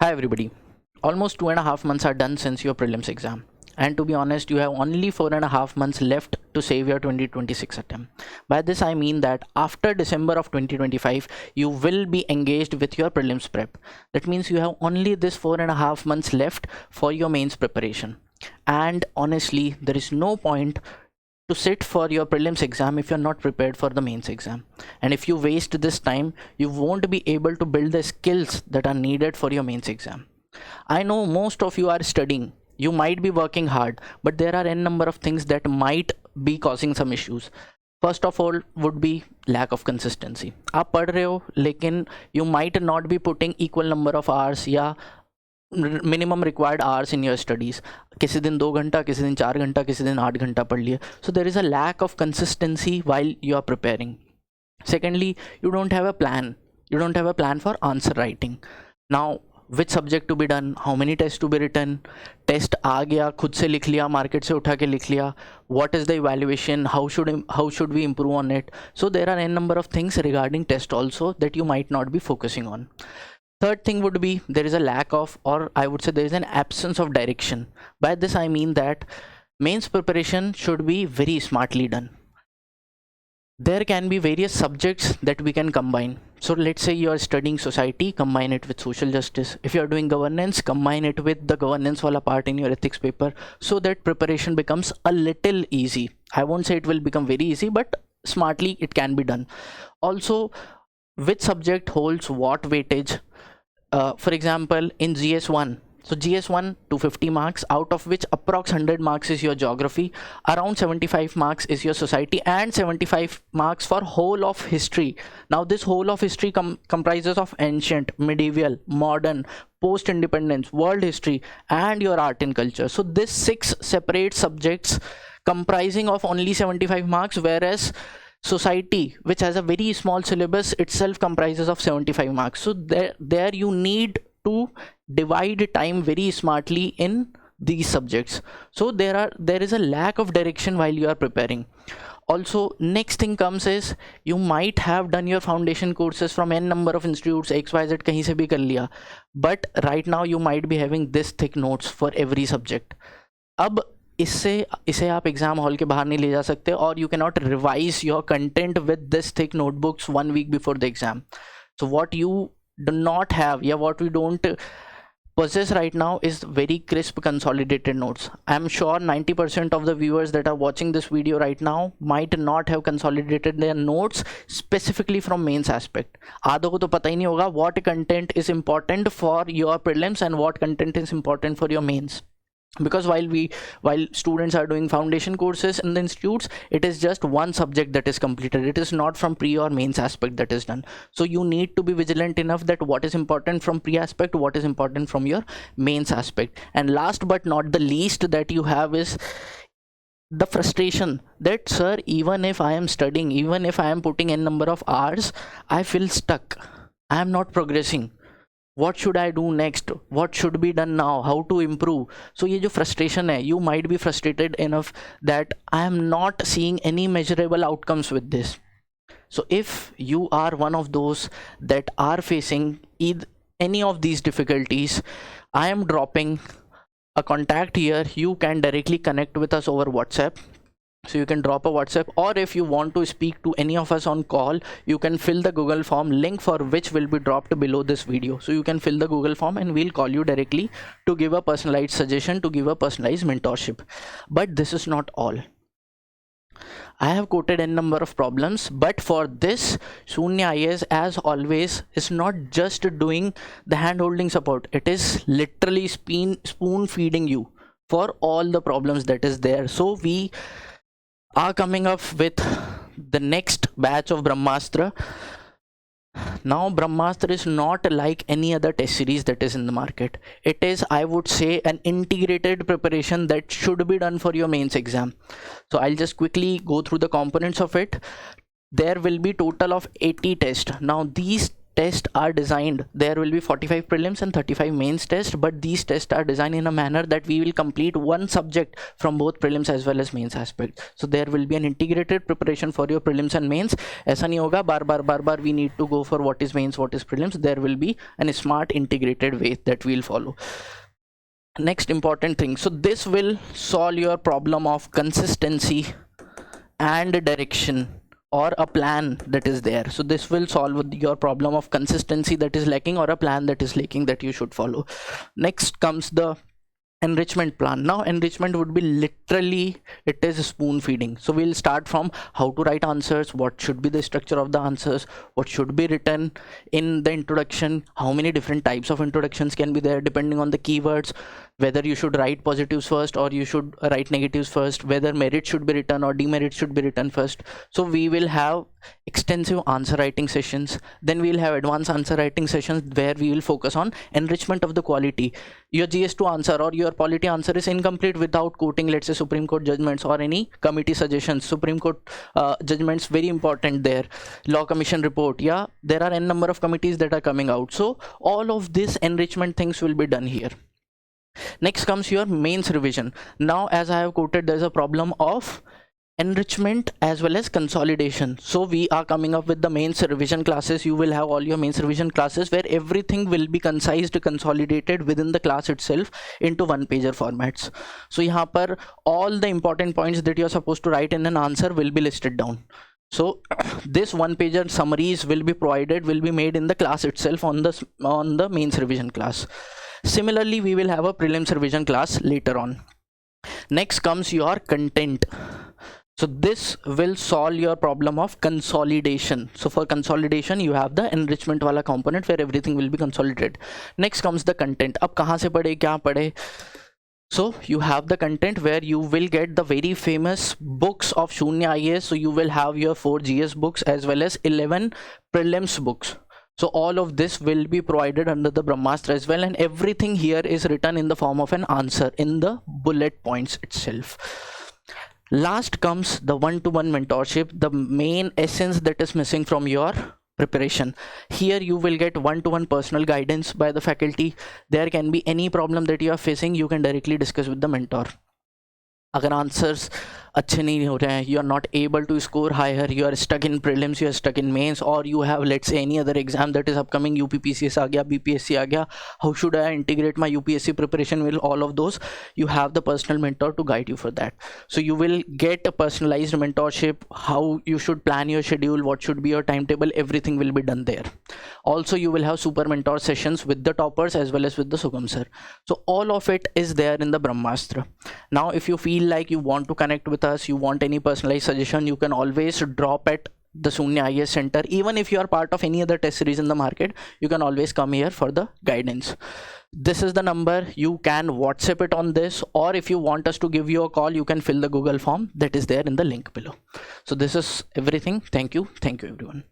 Hi everybody. Almost 2.5 months are done since your prelims exam. And to be honest, you have only 4.5 months left to save your 2026 attempt. By this I mean that after December of 2025, you will be engaged with your prelims prep. That means you have only this 4.5 months left for your mains preparation. And honestly, there is no point to sit for your prelims exam if you're not prepared for the mains exam. And if you waste this time, you won't be able to build the skills that are needed for your mains exam. I know most of you are studying, you might be working hard, but there are n number of things that might be causing some issues. First of all would be lack of consistency. आप पढ़ रहे हो लेकिन you might not be putting equal number of hours या minimum required hours in your studies. किसी दिन 2 घंटा, किसी दिन 4 घंटा, किसी दिन 8 घंटा पढ़ लिए. So there is a lack of consistency while you are preparing. Secondly, you don't have a plan. You don't have a plan for answer writing. Now, which subject to be done, how many tests to be written, test आ गया खुद से लिख लिया, market से उठा के लिख लिया, what is the evaluation, how should we improve on it. So there are n number of things regarding test also that you might not be focusing on. Third thing would be there is a lack of, or I would say there is an absence of direction. By this I mean that mains preparation should be very smartly done. There can be various subjects that we can combine. So let's say you are studying society, combine it with social justice. If you are doing governance, combine it with the governance wala part in your ethics paper, so that preparation becomes a little easy. I won't say it will become very easy, but smartly it can be done. Also, which subject holds what weightage? For example, in GS1, so GS1 250 marks, out of which approx 100 marks is your geography, around 75 marks is your society, and 75 marks for whole of history. Now this whole of history comprises of ancient, medieval, modern, post-independence, world history, and your art and culture. So this 6 separate subjects comprising of only 75 marks, whereas society, which has a very small syllabus, itself comprises of 75 marks. So there you need to divide time very smartly in these subjects. So there is a lack of direction while you are preparing. Also, next thing comes is you might have done your foundation courses from n number of institutes, XYZ कहीं से भी कर लिया, but right now you might be having this thick notes for every subject. अब इसे आप exam hall के बाहर नहीं ले जा सकते, और you can not revise your content with this thick notebooks 1 week before the exam. So what you do not have या what we don't possess right now is very crisp consolidated notes. I am sure 90% of the viewers that are watching this video right now might not have consolidated their notes specifically from mains aspect. आधों को तो पता ही नहीं होगा what content is important for your prelims and what content is important for your mains. Because while students are doing foundation courses in the institutes, it is just one subject that is completed. It is not from pre or mains aspect that is done. So you need to be vigilant enough that what is important from pre aspect, what is important from your mains aspect. And last but not the least that you have is the frustration that, sir, even if I am studying, even if I am putting n number of hours, I feel stuck, I am not progressing. What should I do next? What should be done now? How to improve? So ये जो frustration है, you might be frustrated enough that I am not seeing any measurable outcomes with this. So if you are one of those that are facing any of these difficulties, I am dropping a contact here. You can directly connect with us over WhatsApp. So you can drop a WhatsApp, or if you want to speak to any of us on call, you can fill the Google form, link for which will be dropped below this video. So you can fill the Google form and we'll call you directly to give a personalized suggestion, to give a personalized mentorship. But this is not all. I have quoted n number of problems, but for this, Shunya IAS, as always, is not just doing the hand holding support. It is literally spoon feeding you for all the problems that is there. So we are coming up with the next batch of Brahmastra. Now Brahmastra is not like any other test series that is in the market. It is, I would say, an integrated preparation that should be done for your mains exam. So I'll just quickly go through the components of it. There will be total of 80 tests. Now these tests are designed, there will be 45 prelims and 35 mains tests, but these tests are designed in a manner that we will complete one subject from both prelims as well as mains aspect. So there will be an integrated preparation for your prelims and mains. ऐसा नहीं होगा बार we need to go for what is mains, what is prelims. There will be a smart integrated way that we'll follow. Next important thing, so this will solve your problem of consistency and direction, or a plan that is there. So this will solve your problem of consistency that is lacking, or a plan that is lacking that you should follow. Next comes the enrichment plan. Now enrichment would be literally, it is spoon feeding. So we'll start from how to write answers, what should be the structure of the answers, what should be written in the introduction, how many different types of introductions can be there depending on the keywords, whether you should write positives first or you should write negatives first, whether merit should be written or demerit should be written first. So we will have extensive answer writing sessions, then we will have advanced answer writing sessions where we will focus on enrichment of the quality. Your GS2 answer or your polity answer is incomplete without quoting, let's say, Supreme Court judgments or any committee suggestions. Supreme Court judgments, very important there. Law Commission report, yeah, there are n number of committees that are coming out. So all of this enrichment things will be done here. Next comes your mains revision. Now, as I have quoted, there's a problem of enrichment as well as consolidation. So we are coming up with the mains revision classes. You will have all your mains revision classes where everything will be concised, consolidated within the class itself into one pager formats. So यहाँ पर all the important points that you are supposed to write in an answer will be listed down. So this one pager summaries will be provided, will be made in the class itself on the mains revision class. Similarly, we will have a prelims revision class later on. Next comes your content. So this will solve your problem of consolidation. So for consolidation, you have the enrichment wala component where everything will be consolidated. Next comes the content. Ab kahan se padhe, kya padhe? So you have the content where you will get the very famous books of Shunya IAS. So you will have your 4 GS books as well as 11 prelims books. So all of this will be provided under the Brahmastra as well, and everything here is written in the form of an answer in the bullet points itself. Last comes the one-to-one mentorship, the main essence that is missing from your preparation. Here you will get one-to-one personal guidance by the faculty. There can be any problem that you are facing, you can directly discuss with the mentor. अगर answers अच्छे नहीं हो रहे हैं, you are not able to score higher, you are stuck in prelims, you are stuck in mains, or you have, let's say, any other exam that is upcoming, UPPCS आ गया, BPSC आ गया, how should I integrate my UPSC preparation with all of those? You have the personal mentor to guide you for that. So you will get a personalized mentorship, how you should plan your schedule, what should be your timetable, everything will be done there. Also, you will have super mentor sessions with the toppers as well as with the Sugam sir. So all of it is there in the Brahmastra. Now, if you feel like you want to connect with us, you want any personalized suggestion, you can always drop at the Shunya IAS Center. Even if you are part of any other test series in the market, you can always come here for the guidance. This is the number. You can WhatsApp it on this, or if you want us to give you a call, you can fill the Google form that is there in the link below. So this is everything. Thank you everyone.